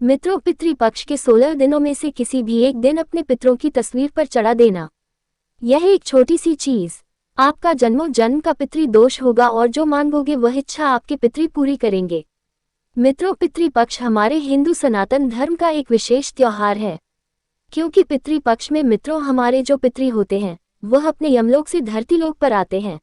मित्रों, पितृपक्ष के 16 दिनों में से किसी भी एक दिन अपने पितरों की तस्वीर पर चढ़ा देना। यह एक छोटी सी चीज आपका जन्मों जन्म का पितृदोष होगा और जो मांगोगे वह इच्छा आपके पितृ पूरी करेंगे। मित्रों, पितृपक्ष हमारे हिंदू सनातन धर्म का एक विशेष त्योहार है, क्योंकि पितृपक्ष में मित्रों हमारे जो पितृ होते हैं वह अपने यमलोक से धरती लोक पर आते हैं।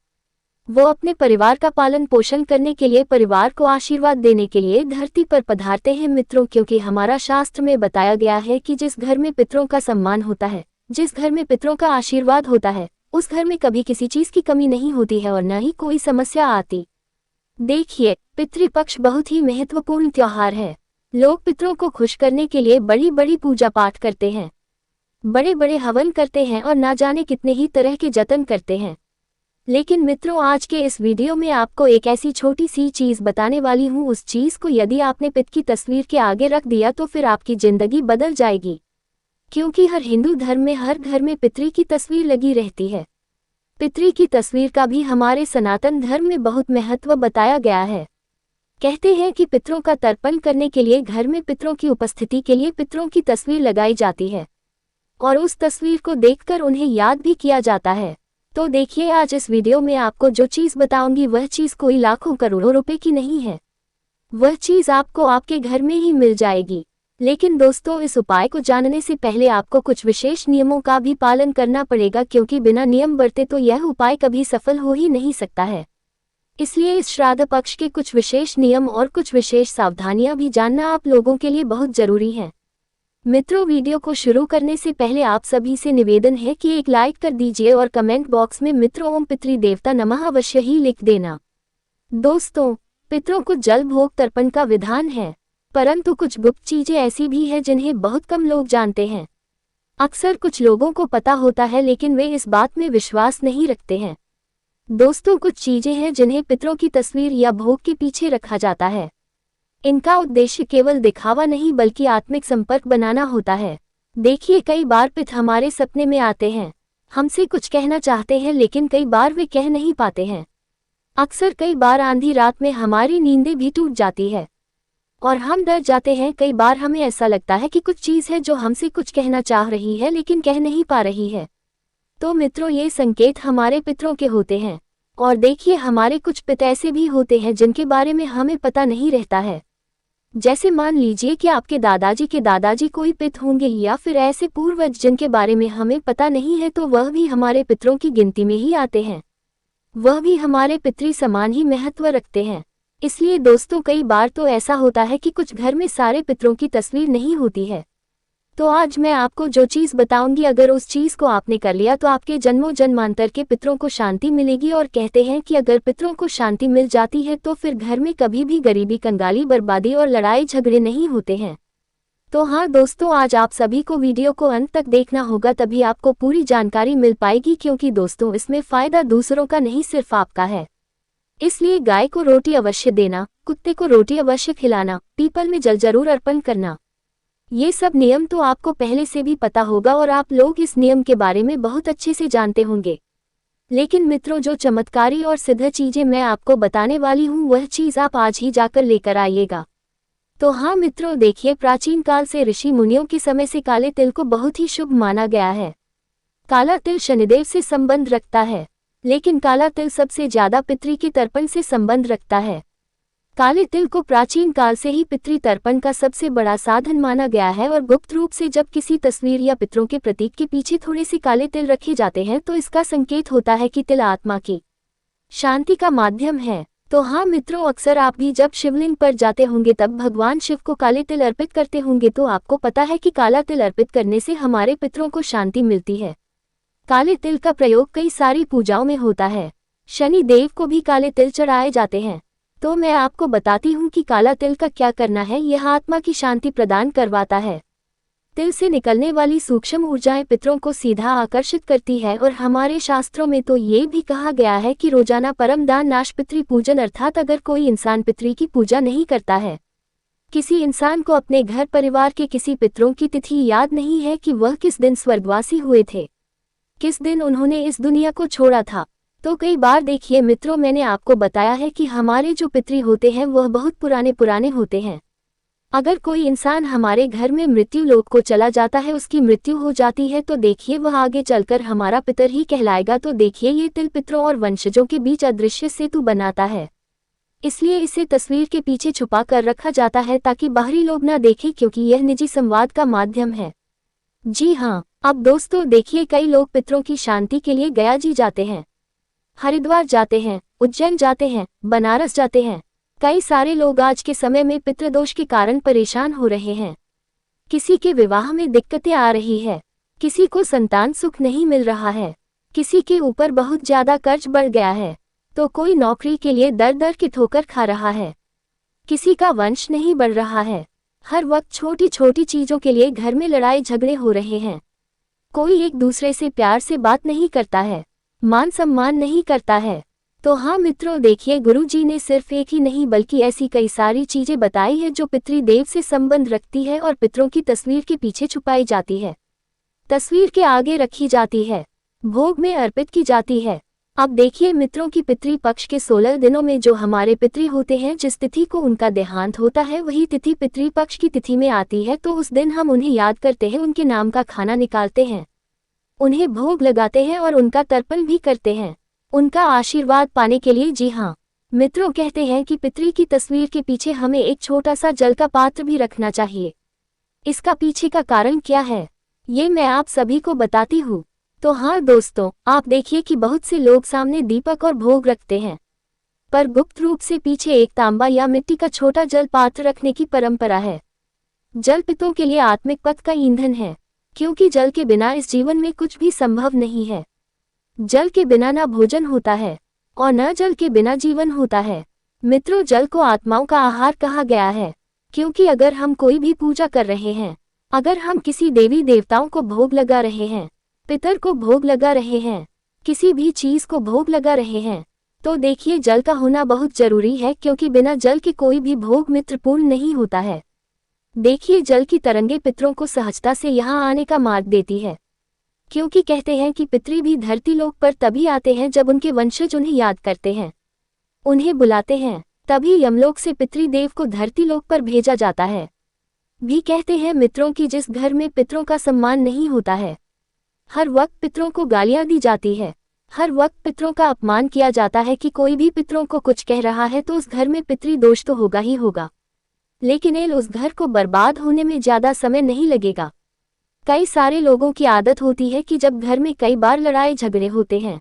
वो अपने परिवार का पालन पोषण करने के लिए, परिवार को आशीर्वाद देने के लिए धरती पर पधारते हैं। मित्रों, क्योंकि हमारा शास्त्र में बताया गया है कि जिस घर में पितरों का सम्मान होता है, जिस घर में पितरों का आशीर्वाद होता है, उस घर में कभी किसी चीज की कमी नहीं होती है और न ही कोई समस्या आती। देखिए, पितृपक्ष बहुत ही महत्वपूर्ण त्योहार है। लोग पितरों को खुश करने के लिए बड़ी बड़ी पूजा पाठ करते हैं, बड़े बड़े हवन करते हैं और ना जाने कितने ही तरह के जतन करते हैं। लेकिन मित्रों, आज के इस वीडियो में आपको एक ऐसी छोटी सी चीज बताने वाली हूँ। उस चीज को यदि आपने पिता की तस्वीर के आगे रख दिया तो फिर आपकी जिंदगी बदल जाएगी, क्योंकि हर हिंदू धर्म में हर घर में पितृ की तस्वीर लगी रहती है। पितृ की तस्वीर का भी हमारे सनातन धर्म में बहुत महत्व बताया गया है। कहते हैं कि पितरों का तर्पण करने के लिए घर में पितरों की उपस्थिति के लिए पितरों की तस्वीर लगाई जाती है और उस तस्वीर को देखकर उन्हें याद भी किया जाता है। तो देखिए, आज इस वीडियो में आपको जो चीज बताऊंगी वह चीज कोई लाखों करोड़ों रुपए की नहीं है, वह चीज आपको आपके घर में ही मिल जाएगी। लेकिन दोस्तों, इस उपाय को जानने से पहले आपको कुछ विशेष नियमों का भी पालन करना पड़ेगा, क्योंकि बिना नियम बरते तो यह उपाय कभी सफल हो ही नहीं सकता है। इसलिए इस श्राद्ध पक्ष के कुछ विशेष नियम और कुछ विशेष सावधानियां भी जानना आप लोगों के लिए बहुत जरूरी है। मित्रों, वीडियो को शुरू करने से पहले आप सभी से निवेदन है कि एक लाइक कर दीजिए और कमेंट बॉक्स में मित्रों ओम पितृ देवता नमः अवश्य ही लिख देना। दोस्तों, पितरों को जल भोग तर्पण का विधान है, परंतु कुछ गुप्त चीजें ऐसी भी हैं जिन्हें बहुत कम लोग जानते हैं। अक्सर कुछ लोगों को पता होता है लेकिन वे इस बात में विश्वास नहीं रखते हैं। दोस्तों, कुछ चीजें हैं जिन्हें पितरों की तस्वीर या भोग के पीछे रखा जाता है। इनका उद्देश्य केवल दिखावा नहीं बल्कि आत्मिक संपर्क बनाना होता है। देखिए, कई बार पितर हमारे सपने में आते हैं, हमसे कुछ कहना चाहते हैं लेकिन कई बार वे कह नहीं पाते हैं। अक्सर कई बार आंधी रात में हमारी नींदें भी टूट जाती है और हम डर जाते हैं। कई बार हमें ऐसा लगता है कि कुछ चीज़ है जो हमसे कुछ कहना चाह रही है लेकिन कह नहीं पा रही है। तो मित्रों, ये संकेत हमारे पितरों के होते हैं। और देखिए, हमारे कुछ पितर ऐसे भी होते हैं जिनके बारे में हमें पता नहीं रहता है। जैसे मान लीजिए कि आपके दादाजी के दादाजी कोई पितर होंगे या फिर ऐसे पूर्वज जिनके बारे में हमें पता नहीं है, तो वह भी हमारे पितरों की गिनती में ही आते हैं। वह भी हमारे पितृ समान ही महत्व रखते हैं। इसलिए दोस्तों, कई बार तो ऐसा होता है कि कुछ घर में सारे पितरों की तस्वीर नहीं होती है। तो आज मैं आपको जो चीज़ बताऊंगी, अगर उस चीज़ को आपने कर लिया तो आपके जन्मों जन्मांतर के पितरों को शांति मिलेगी। और कहते हैं कि अगर पितरों को शांति मिल जाती है तो फिर घर में कभी भी गरीबी, कंगाली, बर्बादी और लड़ाई झगड़े नहीं होते हैं। तो हाँ दोस्तों, आज आप सभी को वीडियो को अंत तक देखना होगा, तभी आपको पूरी जानकारी मिल पाएगी, क्योंकि दोस्तों इसमें फ़ायदा दूसरों का नहीं सिर्फ आपका है। इसलिए गाय को रोटी अवश्य देना, कुत्ते को रोटी अवश्य खिलाना, पीपल में जल जरूर अर्पण करना, ये सब नियम तो आपको पहले से भी पता होगा और आप लोग इस नियम के बारे में बहुत अच्छे से जानते होंगे। लेकिन मित्रों, जो चमत्कारी और सिद्ध चीजें मैं आपको बताने वाली हूँ वह चीज़ आप आज ही जाकर लेकर आइएगा। तो हाँ मित्रों, देखिए, प्राचीन काल से ऋषि मुनियों के समय से काले तिल को बहुत ही शुभ माना गया है। काला तिल शनिदेव से संबंध रखता है, लेकिन काला तिल सबसे ज्यादा पितृ के तर्पण से संबंध रखता है। काले तिल को प्राचीन काल से ही पितृ तर्पण का सबसे बड़ा साधन माना गया है और गुप्त रूप से जब किसी तस्वीर या पितरों के प्रतीक के पीछे थोड़े से काले तिल रखे जाते हैं तो इसका संकेत होता है कि तिल आत्मा की शांति का माध्यम है। तो हाँ मित्रों, अक्सर आप भी जब शिवलिंग पर जाते होंगे तब भगवान शिव को काले तिल अर्पित करते होंगे, तो आपको पता है कि काला तिल अर्पित करने से हमारे पितरों को शांति मिलती है। काले तिल का प्रयोग कई सारी पूजाओं में होता है। शनि देव को भी काले तिल चढ़ाए जाते हैं। तो मैं आपको बताती हूँ कि काला तिल का क्या करना है। यह आत्मा की शांति प्रदान करवाता है। तिल से निकलने वाली सूक्ष्म ऊर्जाएं पितरों को सीधा आकर्षित करती है और हमारे शास्त्रों में तो ये भी कहा गया है कि रोजाना परम दान नाश पितृ पूजन, अर्थात अगर कोई इंसान पितृ की पूजा नहीं करता है, किसी इंसान को अपने घर परिवार के किसी पितरों की तिथि याद नहीं है कि वह किस दिन स्वर्गवासी हुए थे, किस दिन उन्होंने इस दुनिया को छोड़ा था, तो कई बार देखिए मित्रों, मैंने आपको बताया है कि हमारे जो पितृ होते हैं वह बहुत पुराने होते हैं। अगर कोई इंसान हमारे घर में मृत्यु लोक को चला जाता है, उसकी मृत्यु हो जाती है, तो देखिए वह आगे चलकर हमारा पितर ही कहलाएगा। तो देखिए ये तिल पितरों और वंशजों के बीच अदृश्य सेतु बनाता है। इसलिए इसे तस्वीर के पीछे छुपा कर रखा जाता है ताकि बाहरी लोग ना देखें, क्योंकि यह निजी संवाद का माध्यम है। जी हाँ, अब दोस्तों देखिए कई लोग पितरों की शांति के लिए गया जी जाते हैं, हरिद्वार जाते हैं, उज्जैन जाते हैं, बनारस जाते हैं। कई सारे लोग आज के समय में पितृदोष के कारण परेशान हो रहे हैं। किसी के विवाह में दिक्कतें आ रही है, किसी को संतान सुख नहीं मिल रहा है, किसी के ऊपर बहुत ज्यादा कर्ज बढ़ गया है, तो कोई नौकरी के लिए दर दर की ठोकर खा रहा है, किसी का वंश नहीं बढ़ रहा है। हर वक्त छोटी छोटी चीजों के लिए घर में लड़ाई झगड़े हो रहे हैं। कोई एक दूसरे से प्यार से बात नहीं करता है, मान सम्मान नहीं करता है। तो हाँ मित्रों, देखिए गुरु जी ने सिर्फ एक ही नहीं बल्कि ऐसी कई सारी चीजें बताई है जो पितृदेव से संबंध रखती है और पितरों की तस्वीर के पीछे छुपाई जाती है, तस्वीर के आगे रखी जाती है, भोग में अर्पित की जाती है। अब देखिए मित्रों की पितृ पक्ष के 16 दिनों में जो हमारे पितृ होते हैं, जिस तिथि को उनका देहांत होता है वही तिथि पितृ पक्ष की तिथि में आती है। तो उस दिन हम उन्हें याद करते हैं, उनके नाम का खाना निकालते हैं, उन्हें भोग लगाते हैं और उनका तर्पण भी करते हैं, उनका आशीर्वाद पाने के लिए। जी हाँ मित्रों, कहते हैं कि पितृ की तस्वीर के पीछे हमें एक छोटा सा जल का पात्र भी रखना चाहिए। इसका पीछे का कारण क्या है, ये मैं आप सभी को बताती हूँ। तो हाँ दोस्तों, आप देखिए कि बहुत से लोग सामने दीपक और भोग रखते हैं, पर गुप्त रूप से पीछे एक तांबा या मिट्टी का छोटा जल पात्र रखने की परंपरा है। जल पितरों के लिए आत्मिक पथ का ईंधन है, क्योंकि जल के बिना इस जीवन में कुछ भी संभव नहीं है। जल के बिना ना भोजन होता है और न जल के बिना जीवन होता है। मित्रों, जल को आत्माओं का आहार कहा गया है, क्योंकि अगर हम कोई भी पूजा कर रहे हैं, अगर हम किसी देवी देवताओं को भोग लगा रहे हैं, पितर को भोग लगा रहे हैं, किसी भी चीज को भोग लगा रहे हैं, तो देखिए जल का होना बहुत जरूरी है, क्योंकि बिना जल के कोई भी भोग मित्रपूर्ण नहीं होता है। देखिए जल की तरंगे पितरों को सहजता से यहाँ आने का मार्ग देती है, क्योंकि कहते हैं कि पितृ भी धरती लोक पर तभी आते हैं जब उनके वंशज उन्हें याद करते हैं, उन्हें बुलाते हैं, तभी यमलोक से पितृदेव को धरती लोक पर भेजा जाता है। भी कहते हैं मित्रों की जिस घर में पितरों का सम्मान नहीं होता है, हर वक्त पितरों को गालियां दी जाती है, हर वक्त पितरों का अपमान किया जाता है कि कोई भी पितरों को कुछ कह रहा है तो उस घर में पितृदोष तो होगा ही होगा, लेकिन उस घर को बर्बाद होने में ज्यादा समय नहीं लगेगा। कई सारे लोगों की आदत होती है कि जब घर में कई बार लड़ाई झगड़े होते हैं,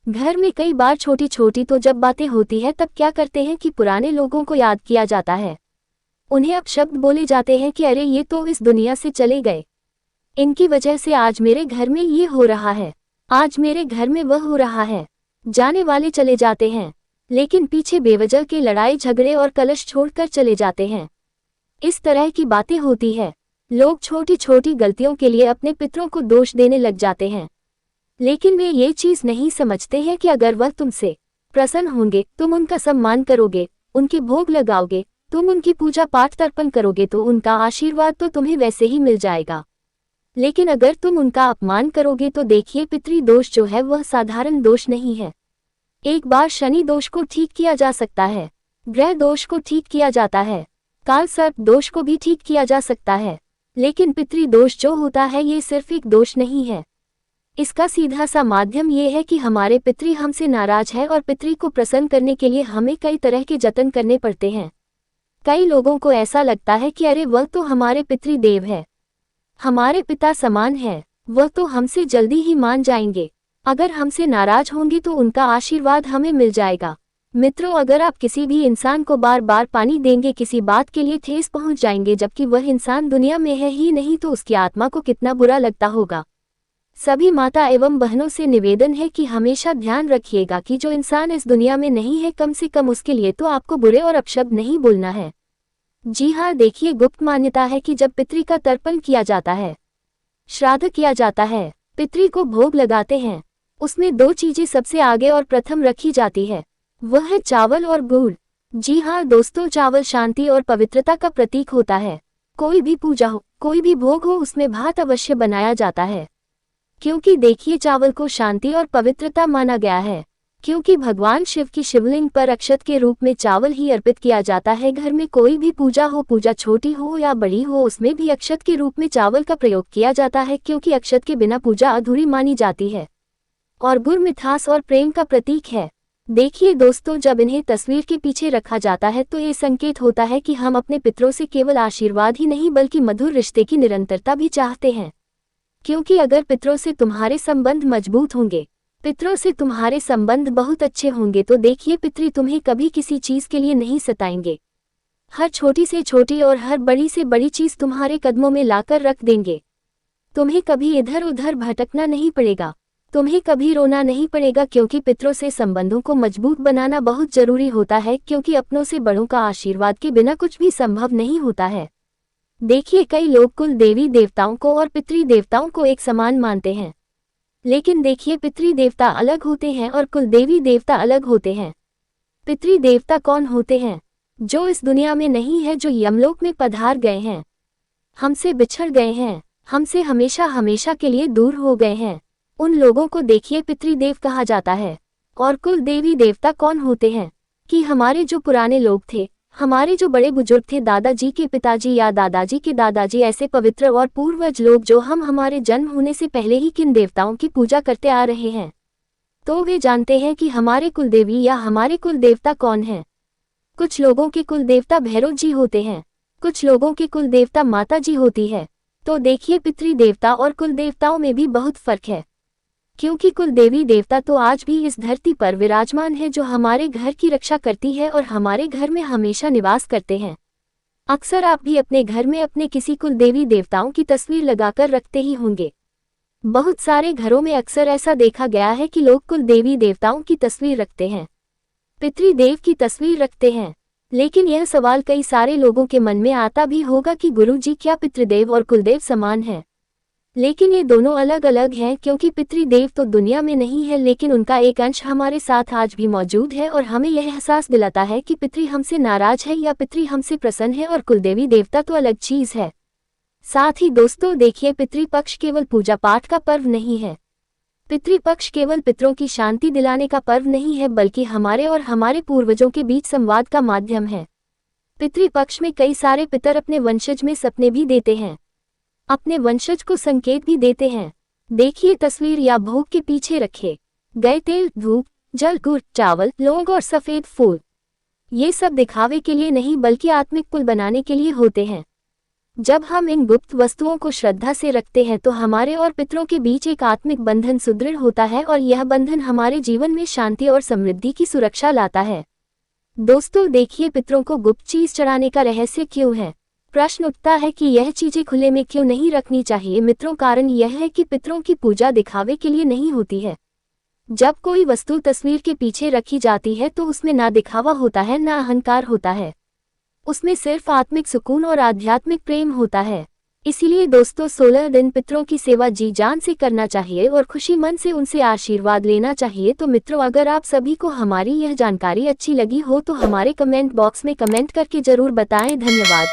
घर में कई बार छोटी छोटी तो जब बातें होती है, तब क्या करते हैं कि पुराने लोगों को याद किया जाता है, उन्हें अपशब्द बोले जाते हैं कि अरे ये तो इस दुनिया से चले गए, इनकी वजह से आज मेरे घर में ये हो रहा है, आज मेरे घर में वह हो रहा है। जाने वाले चले जाते हैं, लेकिन पीछे बेवजह के लड़ाई झगड़े और कलश छोड़कर चले जाते हैं। इस तरह की बातें होती है। लोग छोटी छोटी गलतियों के लिए अपने पितरों को दोष देने लग जाते हैं, लेकिन वे ये चीज नहीं समझते हैं कि अगर वह तुमसे प्रसन्न होंगे, तुम उनका सम्मान करोगे, उनके भोग लगाओगे, तुम उनकी पूजा पाठ तर्पण करोगे, तो उनका आशीर्वाद तो तुम्हें वैसे ही मिल जाएगा। लेकिन अगर तुम उनका अपमान करोगे तो देखिए पितृ दोष जो है वह साधारण दोष नहीं है। एक बार शनि दोष को ठीक किया जा सकता है, ग्रह दोष को ठीक किया जाता है, काल सर्प दोष को भी ठीक किया जा सकता है, लेकिन पितृ दोष जो होता है ये सिर्फ एक दोष नहीं है। इसका सीधा सा माध्यम ये है कि हमारे पितृ हमसे नाराज है और पितृ को प्रसन्न करने के लिए हमें कई तरह के जतन करने पड़ते हैं। कई लोगों को ऐसा लगता है कि अरे वह तो हमारे पितृ देव है, हमारे पिता समान है, वह तो हमसे जल्दी ही मान जाएंगे, अगर हमसे नाराज होंगे तो उनका आशीर्वाद हमें मिल जाएगा। मित्रों, अगर आप किसी भी इंसान को बार बार पानी देंगे, किसी बात के लिए ठेस पहुंच जाएंगे, जबकि वह इंसान दुनिया में है ही नहीं, तो उसकी आत्मा को कितना बुरा लगता होगा। सभी माता एवं बहनों से निवेदन है कि हमेशा ध्यान रखिएगा कि जो इंसान इस दुनिया में नहीं है, कम से कम उसके लिए तो आपको बुरे और अपशब्द नहीं बोलना है। जी हाँ, देखिए गुप्त मान्यता है कि जब पितृ का तर्पण किया जाता है, श्राद्ध किया जाता है, पितृ को भोग लगाते हैं, उसमें दो चीजें सबसे आगे और प्रथम रखी जाती है, वह है चावल और गुड़। जी हाँ दोस्तों, चावल शांति और पवित्रता का प्रतीक होता है। कोई भी पूजा हो, कोई भी भोग हो, उसमें भात अवश्य बनाया जाता है, क्योंकि देखिए चावल को शांति और पवित्रता माना गया है। क्योंकि भगवान शिव की शिवलिंग पर अक्षत के रूप में चावल ही अर्पित किया जाता है। घर में कोई भी पूजा हो, पूजा छोटी हो या बड़ी हो, उसमें भी अक्षत के रूप में चावल का प्रयोग किया जाता है, क्योंकि अक्षत के बिना पूजा अधूरी मानी जाती है और गुड़ मिठास और प्रेम का प्रतीक है। देखिए दोस्तों, जब इन्हें तस्वीर के पीछे रखा जाता है तो ये संकेत होता है कि हम अपने पितरों से केवल आशीर्वाद ही नहीं बल्कि मधुर रिश्ते की निरंतरता भी चाहते हैं। क्योंकि अगर पितरों से तुम्हारे संबंध मजबूत होंगे, पितरों से तुम्हारे संबंध बहुत अच्छे होंगे, तो देखिए पितरी तुम्हें कभी किसी चीज के लिए नहीं सताएंगे। हर छोटी से छोटी और हर बड़ी से बड़ी चीज तुम्हारे कदमों में लाकर रख देंगे। तुम्हें कभी इधर उधर भटकना नहीं पड़ेगा, तुम्हें कभी रोना नहीं पड़ेगा, क्योंकि पितरों से संबंधों को मजबूत बनाना बहुत जरूरी होता है, क्योंकि अपनों से बड़ों का आशीर्वाद के बिना कुछ भी संभव नहीं होता है। देखिए, कई लोग कुल देवी देवताओं को और पितृ देवताओं को एक समान मानते हैं, लेकिन देखिए पितृ देवता अलग होते हैं और कुल देवी देवता अलग होते हैं। पितृ देवता कौन होते हैं? जो इस दुनिया में नहीं है, जो यमलोक में पधार गए हैं, हमसे बिछड़ गए हैं, हमसे हमेशा हमेशा के लिए दूर हो गए हैं, उन लोगों को देखिए पितृदेव कहा जाता है। और कुल देवी देवता कौन होते हैं? कि हमारे जो पुराने लोग थे, हमारे जो बड़े बुजुर्ग थे, दादाजी के पिताजी या दादाजी के दादाजी, ऐसे पवित्र और पूर्वज लोग जो हम हमारे जन्म होने से पहले ही किन देवताओं की पूजा करते आ रहे हैं, तो वे जानते हैं कि हमारे कुलदेवी या हमारे कुल देवता कौन हैं। कुछ लोगों के कुल देवता भैरव जी होते हैं, कुछ लोगों के कुल देवता माता जी होती है। तो देखिए पितृ देवता और कुल देवताओं में भी बहुत फर्क है, क्योंकि कुल देवी देवता तो आज भी इस धरती पर विराजमान है, जो हमारे घर की रक्षा करती है और हमारे घर में हमेशा निवास करते हैं। अक्सर आप भी अपने घर में अपने किसी कुल देवी देवताओं की तस्वीर लगाकर रखते ही होंगे। बहुत सारे घरों में अक्सर ऐसा देखा गया है कि लोग कुल देवी देवताओं की तस्वीर रखते हैं, पितृदेव की तस्वीर रखते हैं। लेकिन यह सवाल कई सारे लोगों के मन में आता भी होगा कि गुरुजी, क्या पितृदेव और कुलदेव समान हैं? लेकिन ये दोनों अलग अलग हैं, क्योंकि पितृदेव तो दुनिया में नहीं है, लेकिन उनका एक अंश हमारे साथ आज भी मौजूद है और हमें यह एहसास दिलाता है कि पितृ हमसे नाराज है या पितृ हमसे प्रसन्न है, और कुलदेवी देवता तो अलग चीज है। साथ ही दोस्तों देखिए, पितृपक्ष केवल पूजा पाठ का पर्व नहीं है, पितृपक्ष केवल पितरों की शांति दिलाने का पर्व नहीं है, बल्कि हमारे और हमारे पूर्वजों के बीच संवाद का माध्यम है। पितृपक्ष में कई सारे पितर अपने वंशज में सपने भी देते हैं, अपने वंशज को संकेत भी देते हैं। देखिए, तस्वीर या भोग के पीछे रखे गए तेल, धूप, जल, गुड़, चावल, लौंग और सफेद फूल, ये सब दिखावे के लिए नहीं बल्कि आत्मिक पुल बनाने के लिए होते हैं। जब हम इन गुप्त वस्तुओं को श्रद्धा से रखते हैं तो हमारे और पितरों के बीच एक आत्मिक बंधन सुदृढ़ होता है, और यह बंधन हमारे जीवन में शांति और समृद्धि की सुरक्षा लाता है। दोस्तों देखिए, पितरों को गुप्त चीज चढ़ाने का रहस्य क्यों है? प्रश्न उठता है कि यह चीजें खुले में क्यों नहीं रखनी चाहिए मित्रों। कारण यह है कि पितरों की पूजा दिखावे के लिए नहीं होती है। जब कोई वस्तु तस्वीर के पीछे रखी जाती है तो उसमें ना दिखावा होता है, ना अहंकार होता है, उसमें सिर्फ आत्मिक सुकून और आध्यात्मिक प्रेम होता है। इसीलिए दोस्तों 16 दिन पितरों की सेवा जी जान से करना चाहिए और खुशी मन से उनसे आशीर्वाद लेना चाहिए। तो मित्रों, अगर आप सभी को हमारी यह जानकारी अच्छी लगी हो तो हमारे कमेंट बॉक्स में कमेंट करके जरूर बताएं। धन्यवाद।